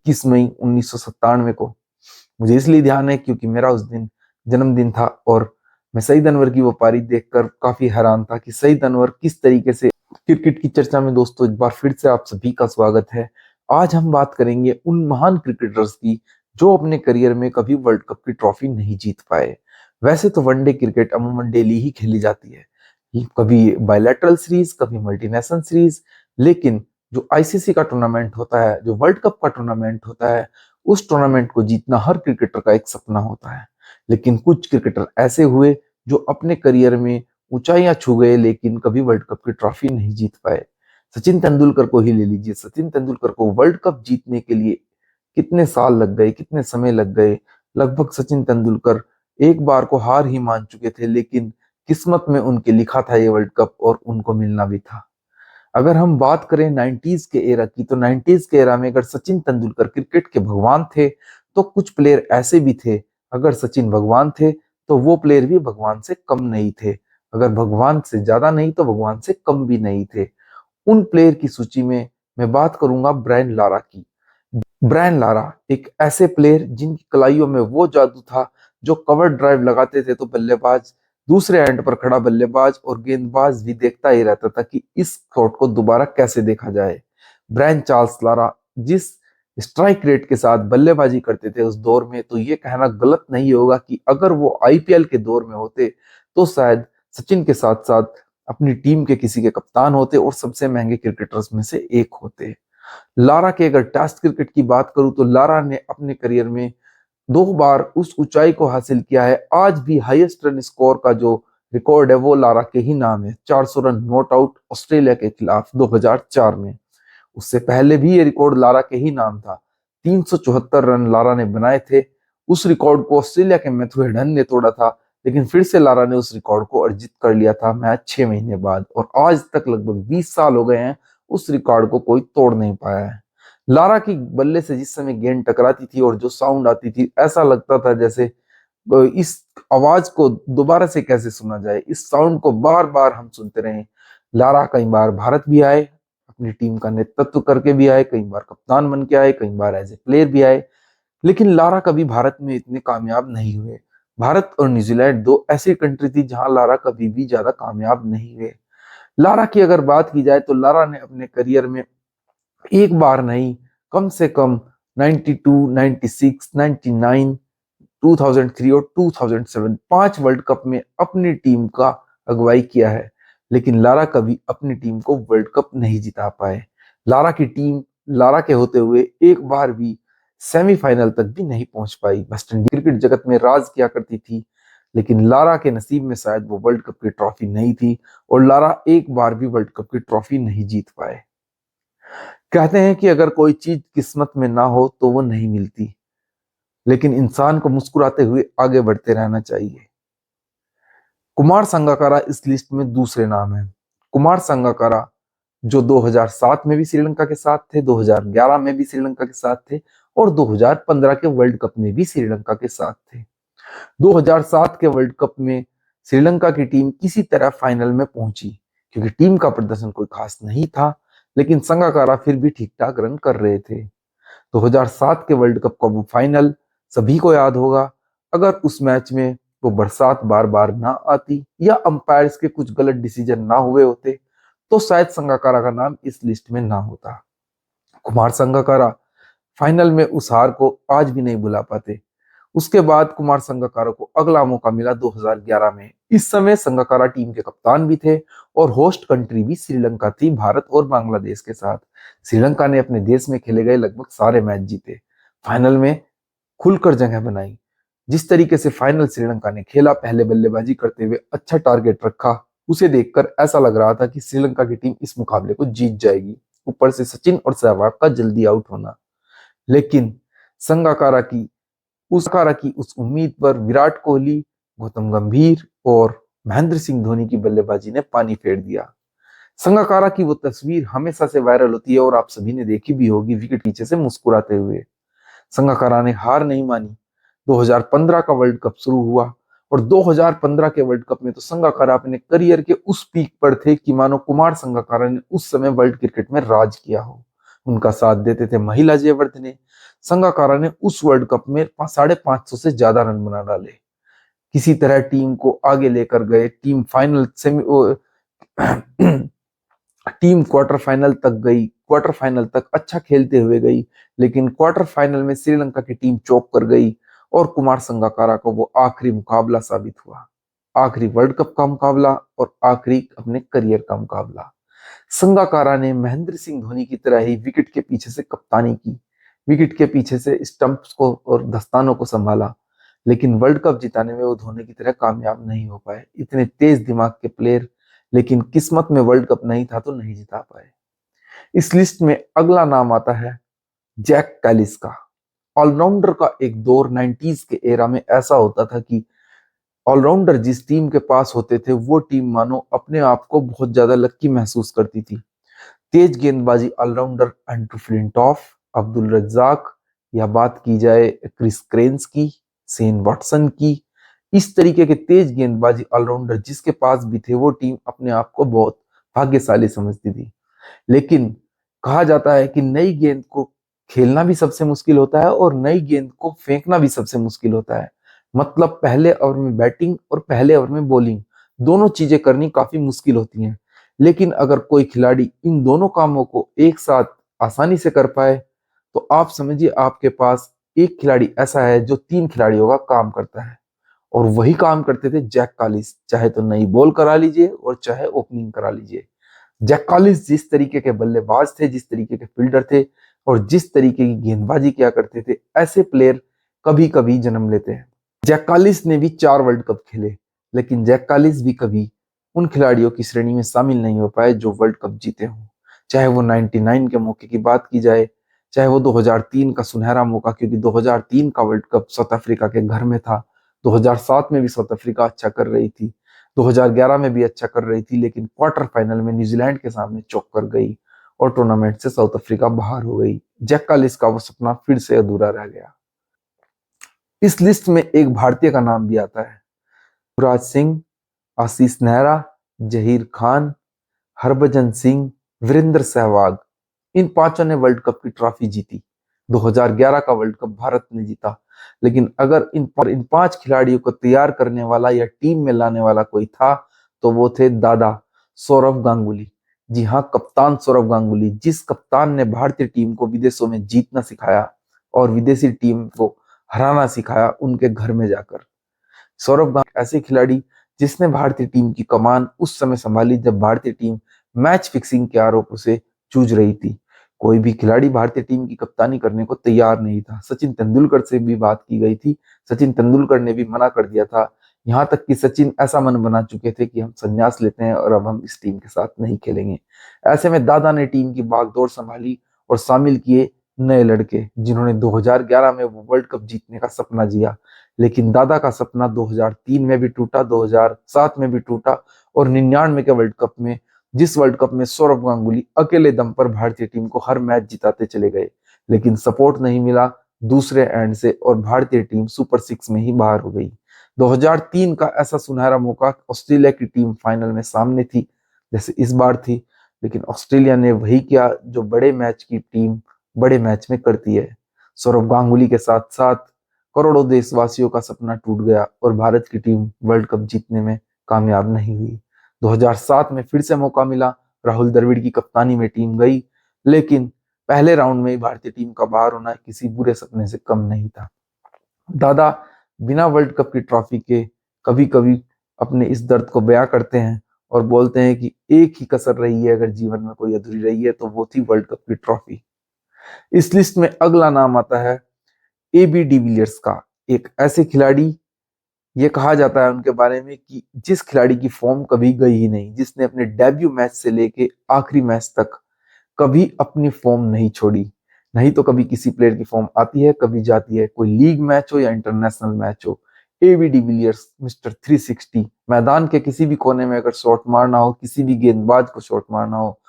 21 मई 1997 को। मुझे इसलिए ध्यान है क्योंकि मेरा उस दिन जन्मदिन था और मैं सईद अनवर की वो पारी देखकर काफी हैरान था कि सईद अनवर किस तरीके से क्रिकेट की चर्चा में। दोस्तों, एक बार फिर से आप सभी का स्वागत है। आज हम बात करेंगे उन महान क्रिकेटर्स की जो अपने करियर में कभी वर्ल्ड कप की ट्रॉफी नहीं जीत पाए। वैसे तो वनडे क्रिकेट अमूमन डेली ही खेली जाती है, कभी बायलैटरल सीरीज, कभी मल्टीनेशनल सीरीज, लेकिन जो आईसीसी का टूर्नामेंट होता है, जो वर्ल्ड कप का टूर्नामेंट होता है, उस टूर्नामेंट को जीतना हर क्रिकेटर का एक सपना होता है। लेकिन कुछ क्रिकेटर ऐसे हुए जो अपने करियर में ऊंचाइयां छू गए लेकिन कभी वर्ल्ड कप की ट्रॉफी नहीं जीत पाए। सचिन तेंदुलकर को ही ले लीजिए। सचिन तेंदुलकर को वर्ल्ड कप जीतने के लिए कितने साल लग गए, कितने समय लग गए। लगभग सचिन तेंदुलकर एक बार को हार ही मान चुके थे, लेकिन किस्मत में उनके लिखा था ये वर्ल्ड कप और उनको मिलना भी था। अगर हम बात करें 90s के एरा की, तो 90s के एरा में अगर सचिन तेंदुलकर क्रिकेट के भगवान थे तो कुछ प्लेयर ऐसे भी थे। अगर सचिन भगवान थे तो वो प्लेयर भी भगवान से कम नहीं थे। अगर भगवान से ज्यादा नहीं तो भगवान से कम भी नहीं थे। उन प्लेयर की सूची में मैं बात करूंगा ब्रायन लारा की। ब्रायन लारा एक ऐसे प्लेयर जिनकी कलाइयों में वो जादू था, जो कवर ड्राइव लगाते थे तो बल्लेबाज, दूसरे एंड पर खड़ा बल्लेबाज और गेंदबाज भी देखता ही रहता था कि इस शॉट को दोबारा कैसे देखा जाए। ब्रायन चार्ल्स लारा जिस स्ट्राइक रेट के साथ बल्लेबाजी करते थे उस दौर में, तो ये कहना गलत नहीं होगा कि अगर वो आईपीएल के दौर में होते तो शायद सचिन के साथ साथ अपनी टीम के किसी के कप्तान होते और सबसे महंगे क्रिकेटर्स में से एक होते। लारा के अगर टेस्ट क्रिकेट की बात करूं तो लारा ने अपने करियर में 2 बार उस ऊंचाई को हासिल किया है। आज भी हाईएस्ट रन स्कोर का जो रिकॉर्ड है वो लारा के ही नाम है, 400 रन नॉट आउट ऑस्ट्रेलिया के खिलाफ 2004 में। उससे पहले भी ये रिकॉर्ड लारा के ही नाम था। 374 रन लारा ने बनाए थे। उस रिकॉर्ड को ऑस्ट्रेलिया के मैथ्यू हेडन ने तोड़ा था, लेकिन फिर से लारा ने उस रिकॉर्ड को अर्जित कर लिया था मैच 6 महीने बाद, और आज तक लगभग 20 साल हो गए हैं उस रिकॉर्ड को कोई तोड़ नहीं पाया है। लारा की बल्ले से जिस समय गेंद टकराती थी और जो साउंड आती थी, ऐसा लगता था जैसे इस आवाज को दोबारा से कैसे सुना जाए, इस साउंड को बार बार हम सुनते रहे। लारा कई बार भारत भी आए, अपनी टीम का नेतृत्व करके भी आए, कई बार कप्तान बन के आए, कई बार एज ए प्लेयर भी आए, लेकिन लारा कभी भारत में इतने कामयाब नहीं हुए। भारत और न्यूजीलैंड दो ऐसी कंट्री थी जहां लारा कभी भी ज्यादा कामयाब नहीं हुए। लारा की अगर बात की जाए तो लारा ने अपने करियर में एक बार नहीं, कम से कम 92, 96, 99, 2003 और 2007 5 वर्ल्ड कप में अपनी टीम का अगुवाई किया है, लेकिन लारा कभी अपनी टीम को वर्ल्ड कप नहीं जिता पाए। लारा की टीम लारा के होते हुए एक बार भी सेमीफाइनल तक भी नहीं पहुंच पाई। वेस्ट इंडीज क्रिकेट जगत में राज किया करती थी, लेकिन लारा के नसीब में शायद वो वर्ल्ड कप की ट्रॉफी नहीं थी और लारा एक बार भी वर्ल्ड कप की ट्रॉफी नहीं जीत पाए। कहते हैं कि अगर कोई चीज किस्मत में ना हो तो वो नहीं मिलती, लेकिन इंसान को मुस्कुराते हुए आगे बढ़ते रहना चाहिए। कुमार संगकारा इस लिस्ट में दूसरे नाम है। कुमार संगकारा जो 2007 में भी श्रीलंका के साथ थे, 2011 में भी श्रीलंका के साथ थे और 2015 के वर्ल्ड कप में भी श्रीलंका के साथ थे। 2007 के वर्ल्ड कप में श्रीलंका की टीम किसी तरह फाइनल में पहुंची, क्योंकि टीम का प्रदर्शन कोई खास नहीं था, लेकिन संगकारा फिर भी ठीक ठाक रन कर रहे थे। 2007 के वर्ल्ड कप का वो फाइनल सभी को याद होगा। अगर उस मैच में वो बरसात बार बार ना आती या अंपायर्स के कुछ गलत डिसीजन ना हुए होते तो शायद संगकारा का नाम इस लिस्ट में ना होता। कुमार संगकारा फाइनल में उस हार को आज भी नहीं भुला पाते। उसके बाद कुमार संगकारा को अगला मौका मिला 2011 में। इस समय संगकारा टीम के कप्तान भी थे और होस्ट कंट्री भी श्रीलंका थी, भारत और बांग्लादेश के साथ। श्रीलंका ने अपने देश में खेले गए लगभग सारे मैच जीते, फाइनल में खुलकर जगह बनाई। जिस तरीके से फाइनल श्रीलंका ने खेला, पहले बल्लेबाजी करते हुए अच्छा टारगेट रखा, उसे देखकर ऐसा लग रहा था कि श्रीलंका की टीम इस मुकाबले को जीत जाएगी। ऊपर से सचिन और सहवाग का जल्दी आउट होना, लेकिन संगकारा की उस उम्मीद पर विराट कोहली, गौतम गंभीर और महेंद्र सिंह धोनी की बल्लेबाजी ने पानी फेर दिया। संगकारा की वो तस्वीर हमेशा से वायरल होती है और आप सभी ने देखी भी होगी, विकेट पीछे से मुस्कुराते हुए। संगकारा ने हार नहीं मानी। 2015 का वर्ल्ड कप शुरू हुआ और 2015 के वर्ल्ड कप में तो संगकारा अपने करियर के उस पीक पर थे कि मानो कुमार संगकारा ने उस समय वर्ल्ड क्रिकेट में राज किया हो। उनका साथ देते थे महिला जयवर्धने, संगाकारा ने उस वर्ल्ड कप में 550 से ज्यादा रन बना डाले। किसी तरह टीम को आगे लेकर गए, team final semi team quarter final तक गई, क्वार्टर फाइनल तक अच्छा खेलते हुए गई, लेकिन क्वार्टर फाइनल में श्रीलंका की टीम चौक कर गई और कुमार संगाकारा को वो आखिरी मुकाबला साबित हुआ, आखिरी वर्ल्ड कप का मुकाबला और आखिरी अपने करियर का मुकाबला। संगाकारा ने महेंद्र सिंह धोनी की तरह ही विकेट के पीछे से कप्तानी की, विकेट के पीछे से स्टंप्स को और दस्तानों को संभाला, लेकिन वर्ल्ड कप जिताने में वो धोनी की तरह कामयाब नहीं हो पाए। इतने तेज दिमाग के प्लेयर, लेकिन किस्मत में वर्ल्ड कप नहीं था तो नहीं जिता पाए। इस लिस्ट में अगला नाम आता है जैक कैलिस का। ऑलराउंडर का एक दौर 90s के एरा में ऐसा होता था कि ऑलराउंडर जिस टीम के पास होते थे वो टीम मानो अपने आप को बहुत ज्यादा लक्की महसूस करती थी। तेज गेंदबाजी all rounder Andrew Flintoff, Abdul Razzaq, या बात की जाए क्रिस क्रेन्स की, शेन वॉटसन की, इस तरीके के तेज गेंदबाजी ऑलराउंडर जिसके पास भी थे वो टीम अपने आप को बहुत भाग्यशाली समझती थी। लेकिन कहा जाता है कि नई गेंद को खेलना भी सबसे मुश्किल होता है और नई गेंद को फेंकना भी सबसे मुश्किल होता है। मतलब पहले ओवर में बैटिंग और पहले ओवर में बॉलिंग दोनों चीजें करनी काफी मुश्किल होती हैं। लेकिन अगर कोई खिलाड़ी इन दोनों कामों को एक साथ आसानी से कर पाए तो आप समझिए आपके पास एक खिलाड़ी ऐसा है जो 3 खिलाड़ियों का काम करता है। और वही काम करते थे जैक कालिस, चाहे तो नई बॉल करा लीजिए और चाहे ओपनिंग करा लीजिए। जैक कालिस जिस तरीके के बल्लेबाज थे, जिस तरीके के फील्डर थे और जिस तरीके की गेंदबाजी किया करते थे, ऐसे प्लेयर कभी कभी जन्म लेते हैं। जैक कालिस ने भी 4 वर्ल्ड कप खेले, लेकिन जैक कालिस भी कभी उन खिलाड़ियों की श्रेणी में शामिल नहीं हो पाए जो वर्ल्ड कप जीते हों। चाहे वो 99 के मौके की बात की जाए, चाहे वो 2003 का सुनहरा मौका, क्योंकि 2003 का वर्ल्ड कप साउथ अफ्रीका के घर में था। 2007 में भी साउथ अफ्रीका अच्छा कर रही थी, 2011 में भी अच्छा कर रही थी, लेकिन क्वार्टर फाइनल में न्यूजीलैंड के सामने चौक कर गई और टूर्नामेंट से साउथ अफ्रीका बाहर हो गई। जैक कालिस का वो सपना फिर से अधूरा रह गया। इस लिस्ट में एक भारतीय का नाम भी आता है, युवराज सिंह, आशीष नेहरा, जहीर खान, हरभजन सिंह, वीरेंद्र सहवाग। इन पांचों ने वर्ल्ड कप की ट्रॉफी जीती। 2011 का वर्ल्ड कप भारत ने जीता, लेकिन अगर इन 5 खिलाड़ियों को तैयार करने वाला या टीम में लाने वाला कोई था तो वो थे दादा सौरव गांगुली। जी हाँ, कप्तान सौरव गांगुली, जिस कप्तान ने भारतीय टीम को विदेशों में जीतना सिखाया और विदेशी टीम को हराना सिखाया उनके घर में जाकर। सौरव गांगुली ऐसे खिलाड़ी जिसने भारतीय टीम की कमान उस समय संभाली जब भारतीय टीम मैच फिक्सिंग के आरोपों से जूझ रही थी। कोई भी खिलाड़ी भारतीय टीम की कप्तानी करने को तैयार नहीं था। सचिन तेंदुलकर से भी बात की गई थी, सचिन तेंदुलकर ने भी मना कर दिया था। यहाँ तक कि सचिन ऐसा मन बना चुके थे कि हम संन्यास लेते हैं और अब हम इस टीम के साथ नहीं खेलेंगे। ऐसे में दादा ने टीम की बागडोर संभाली और शामिल किए नए लड़के जिन्होंने 2011 में वो वर्ल्ड कप जीतने का सपना जिया। लेकिन दादा का सपना 2003 में भी टूटा, 2007 में भी टूटा और 99 के वर्ल्ड कप में, जिस वर्ल्ड कप में सौरव गांगुली अकेले दम पर भारतीय टीम को हर मैच जिताते चले गए, लेकिन सपोर्ट नहीं मिला दूसरे एंड से और भारतीय टीम सुपर 6 में ही बाहर हो गई। 2003 का ऐसा सुनहरा मौका ऑस्ट्रेलिया की टीम फाइनल में सामने थी जैसे इस बार थी, लेकिन ऑस्ट्रेलिया ने वही किया जो बड़े मैच की टीम बड़े मैच में करती है। सौरव गांगुली के साथ साथ करोड़ों देशवासियों का सपना टूट गया और भारत की टीम वर्ल्ड कप जीतने में कामयाब नहीं हुई। 2007 में फिर से मौका मिला, राहुल द्रविड़ की कप्तानी में टीम गई, लेकिन पहले राउंड में ही भारतीय टीम का बाहर होना किसी बुरे सपने से कम नहीं था। दादा बिना वर्ल्ड कप की ट्रॉफी के कभी कभी अपने इस दर्द को बयां करते हैं और बोलते हैं कि एक ही कसर रही है अगर जीवन में कोई अधूरी रही है तो वो थी वर्ल्ड कप की ट्रॉफी। इस लिस्ट में अगला नाम आता है AB डिविलियर्स का, एक ऐसे खिलाड़ी, ये कहा जाता है उनके बारे में कि जिस खिलाड़ी की फॉर्म कभी गई ही नहीं, जिसने अपने डेब्यू मैच से लेके आखिरी मैच तक कभी अपनी फॉर्म नहीं छोड़ी। नहीं तो कभी किसी प्लेयर की फॉर्म आती है, कभी जाती है, कोई लीग मैच हो या इंटरनेशनल मैच हो। AB डिविलियर्स मिस्टर 360, मैदान के किसी भी कोने में अगर शॉट मारना हो, किसी भी गेंदबाज को शॉट मारना हो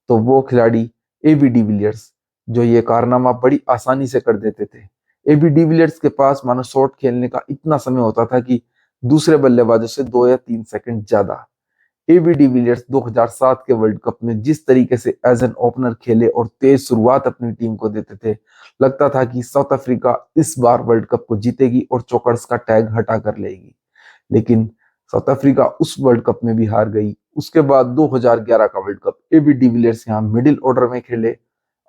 तो वो खिलाड़ी AB डिविलियर्स, जो ये कारनामा बड़ी आसानी से कर देते थे। AB डिविलियर्स के पास मानो शॉट खेलने का इतना समय होता था कि दूसरे बल्लेबाजों से 2 या 3 सेकंड ज्यादा। एबी डिविलियर्स 2007 के वर्ल्ड कप में जिस तरीके से एज एन ओपनर खेले और तेज शुरुआत अपनी टीम को देते थे, लगता था कि साउथ अफ्रीका इस बार वर्ल्ड कप को जीतेगी और चोकर्स का टैग हटा कर लेगी। लेकिन साउथ अफ्रीका उस वर्ल्ड कप में भी हार गई। उसके बाद 2011 का वर्ल्ड कप एबी डिविलियर्स यहाँ मिडिल ऑर्डर में खेले।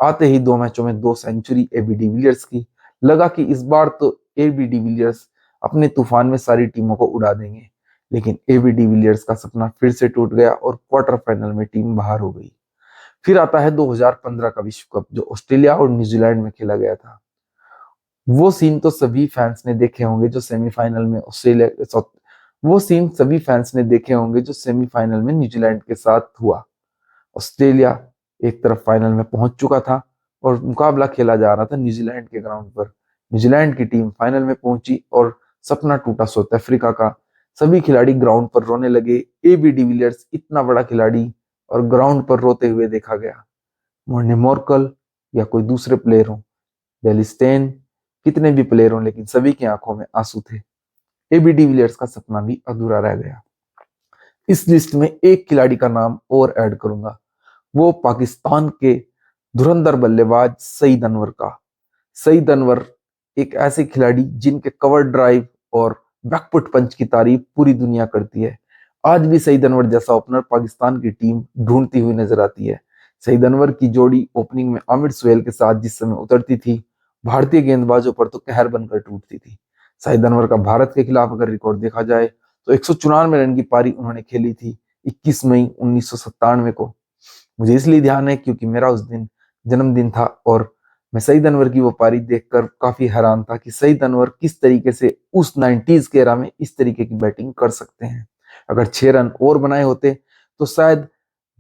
आते ही 2 मैचों में 2 सेंचुरी एबी डिविलियर्स की। लगा कि इस बार तो एबी डिविलियर्स अपने तूफान में सारी टीमों को उड़ा देंगे, लेकिन एबी डिविलियर्स का सपना फिर से टूट गया और क्वार्टर फाइनल में टीम बाहर हो गई। फिर आता है 2015 का विश्व कप, जो ऑस्ट्रेलिया और न्यूजीलैंड में खेला गया था। वो सीन तो सभी फैंस ने देखे होंगे जो सेमीफाइनल में ऑस्ट्रेलिया वो सीन सभी फैंस ने देखे होंगे जो सेमीफाइनल में न्यूजीलैंड के साथ हुआ। ऑस्ट्रेलिया एक तरफ फाइनल में पहुंच चुका था और मुकाबला खेला जा रहा था न्यूजीलैंड के ग्राउंड पर। न्यूजीलैंड की टीम फाइनल में पहुंची और सपना टूटा साउथ अफ्रीका का। सभी खिलाड़ी ग्राउंड पर रोने लगे। एबी डिविलियर्स इतना बड़ा खिलाड़ी और ग्राउंड पर रोते हुए देखा गया। मोर्ने मोर्कल या कोई दूसरे प्लेयर हो, डेली स्टेन, कितने भी प्लेयर हो, लेकिन सभी की आंखों में आंसू थे। एबी डिविलियर्स का सपना भी अधूरा रह गया। इस लिस्ट में एक खिलाड़ी का नाम और ऐड करूंगा, वो पाकिस्तान के धुरंधर बल्लेबाज सईद अनवर का। सईद अनवर एक ऐसे खिलाड़ी जिनके कवर ड्राइव और बैकफुट पंच की तारीफ पूरी दुनिया करती है। आज भी सईद अनवर जैसा ओपनर पाकिस्तान की टीम ढूंढती हुई नजर आती है। सईद अनवर की जोड़ी ओपनिंग में आमिर सुहेल के साथ जिस समय उतरती थी, भारतीय गेंदबाजों पर तो कहर बनकर टूटती थी। सईद अनवर का भारत के खिलाफ अगर रिकॉर्ड देखा जाए तो 194 रन की पारी उन्होंने खेली थी 21 मई 1997 को। मुझे इसलिए ध्यान है क्योंकि मेरा उस दिन जन्मदिन था और मैं सईद अनवर की वो पारी देखकर काफी हैरान था कि सईद अनवर किस तरीके से उस 90s के एरा में इस तरीके की बैटिंग कर सकते हैं। अगर 6 रन और बनाए होते तो शायद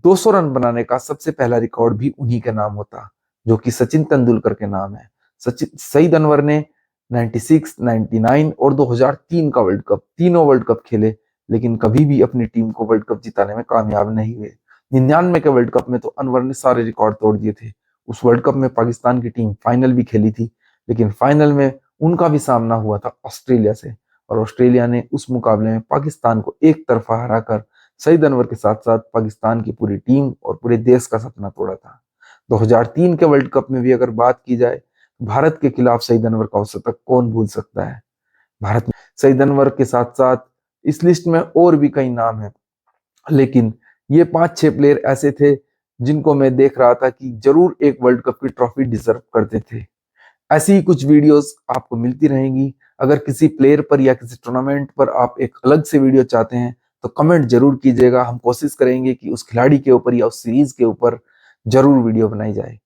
200 रन बनाने का सबसे पहला रिकॉर्ड भी उन्हीं के नाम होता, जो कि सचिन तेंदुलकर के नाम है। सईद अनवर ने 96, 99 और 2003 का वर्ल्ड कप, तीनों वर्ल्ड कप खेले, लेकिन कभी भी अपनी टीम को वर्ल्ड कप जिताने में कामयाब नहीं हुए। 99 के वर्ल्ड कप में तो अनवर ने सारे रिकॉर्ड तोड़ दिए थे। उस वर्ल्ड कप में पाकिस्तान की टीम फाइनल भी खेली थी, लेकिन फाइनल में उनका भी सामना हुआ था ऑस्ट्रेलिया से, और ऑस्ट्रेलिया ने उस मुकाबले में पाकिस्तान को एक तरफा हराकर सईद अनवर के साथ साथ पाकिस्तान की पूरी टीम और पूरे देश का सपना तोड़ा था। 2003 के वर्ल्ड कप में भी अगर बात की जाए, भारत के खिलाफ सईद अनवर का शतक कौन भूल सकता है। भारत में सईद अनवर के साथ साथ इस लिस्ट में और भी कई नाम हैं, लेकिन ये 5-6 प्लेयर ऐसे थे जिनको मैं देख रहा था कि जरूर एक वर्ल्ड कप की ट्रॉफी डिजर्व करते थे। ऐसी ही कुछ वीडियोस आपको मिलती रहेंगी। अगर किसी प्लेयर पर या किसी टूर्नामेंट पर आप एक अलग से वीडियो चाहते हैं तो कमेंट जरूर कीजिएगा। हम कोशिश करेंगे कि उस खिलाड़ी के ऊपर या उस सीरीज के ऊपर जरूर वीडियो बनाई जाए।